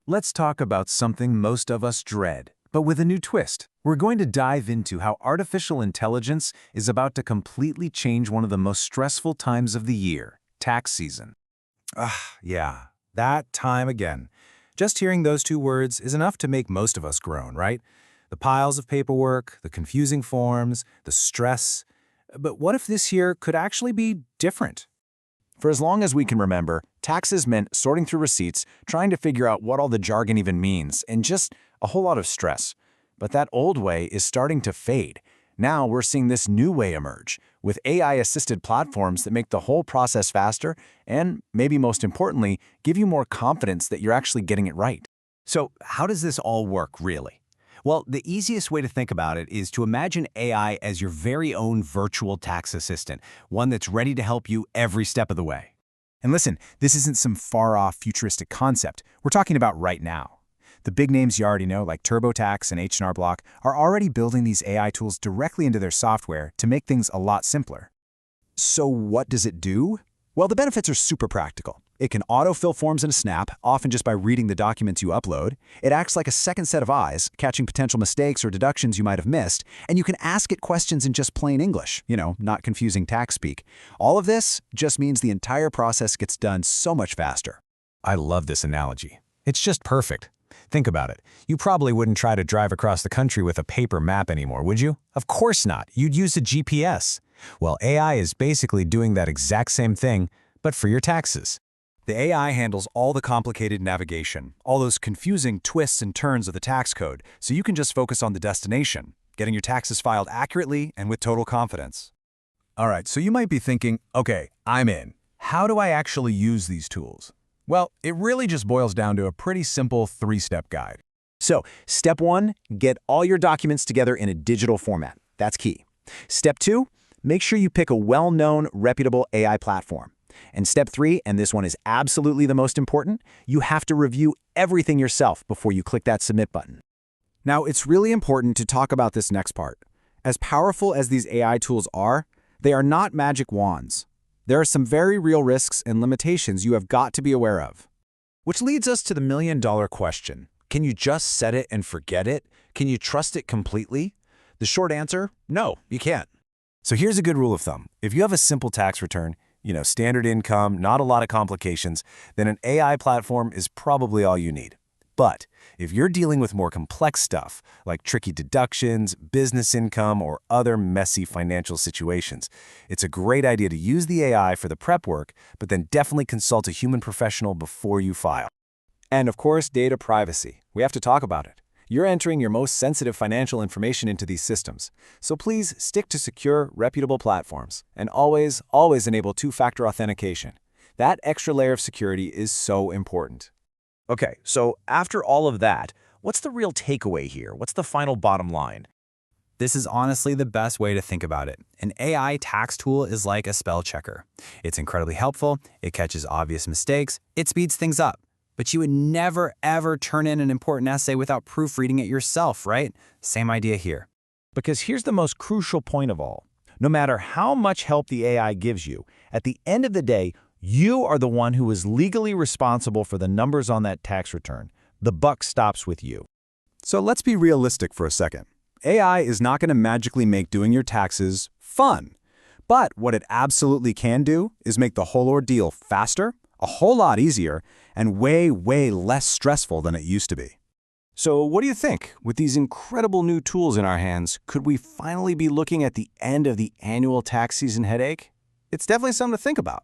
Let's talk about something most of us dread, but with a new twist. We're going to dive into how artificial intelligence is about to completely change one of the most stressful times of the year, tax season. Yeah, that time again. Just hearing those two words is enough to make most of us groan, right? The piles of paperwork, the confusing forms, the stress. But what if this year could actually be different? For as long as we can remember, taxes meant sorting through receipts, trying to figure out what all the jargon even means, and just a whole lot of stress. But that old way is starting to fade. Now we're seeing this new way emerge, with AI-assisted platforms that make the whole process faster and, maybe most importantly, give you more confidence that you're actually getting it right. So how does this all work, really? Well, the easiest way to think about it is to imagine AI as your very own virtual tax assistant, one that's ready to help you every step of the way. And listen, this isn't some far-off futuristic concept. We're talking about right now. The big names you already know, like TurboTax and H&R Block, are already building these AI tools directly into their software to make things a lot simpler. So what does it do? Well, the benefits are super practical. It can autofill forms in a snap, often just by reading the documents you upload. It acts like a second set of eyes, catching potential mistakes or deductions you might have missed, and you can ask it questions in just plain English, not confusing tax speak. All of this just means the entire process gets done so much faster. I love this analogy. It's just perfect. Think about it. You probably wouldn't try to drive across the country with a paper map anymore, would you? Of course not. You'd use a GPS. Well, AI is basically doing that exact same thing, but for your taxes. The AI handles all the complicated navigation, all those confusing twists and turns of the tax code, so you can just focus on the destination, getting your taxes filed accurately and with total confidence. All right, so you might be thinking, okay, I'm in. How do I actually use these tools? Well, it really just boils down to a pretty simple 3-step guide. So, step 1, get all your documents together in a digital format. That's key. Step 2, make sure you pick a well-known, reputable AI platform. And step 3, and this one is absolutely the most important, you have to review everything yourself before you click that submit button. Now, it's really important to talk about this next part. As powerful as these AI tools are, they are not magic wands. There are some very real risks and limitations you have got to be aware of. Which leads us to the million-dollar question. Can you just set it and forget it? Can you trust it completely? The short answer, no, you can't. So here's a good rule of thumb. If you have a simple tax return, standard income, not a lot of complications, then an AI platform is probably all you need. But if you're dealing with more complex stuff, like tricky deductions, business income, or other messy financial situations, it's a great idea to use the AI for the prep work, but then definitely consult a human professional before you file. And of course, data privacy. We have to talk about it. You're entering your most sensitive financial information into these systems, so please stick to secure, reputable platforms, and always enable two-factor authentication. That extra layer of security is so important. Okay, so after all of that, what's the real takeaway here? What's the final bottom line? This is honestly the best way to think about it. An AI tax tool is like a spell checker. It's incredibly helpful, it catches obvious mistakes, it speeds things up. But you would never, ever turn in an important essay without proofreading it yourself, right? Same idea here. Because here's the most crucial point of all. No matter how much help the AI gives you, at the end of the day, you are the one who is legally responsible for the numbers on that tax return. The buck stops with you. So let's be realistic for a second. AI is not going to magically make doing your taxes fun. But what it absolutely can do is make the whole ordeal faster, a whole lot easier, and way less stressful than it used to be. So what do you think? With these incredible new tools in our hands, could we finally be looking at the end of the annual tax season headache? It's definitely something to think about.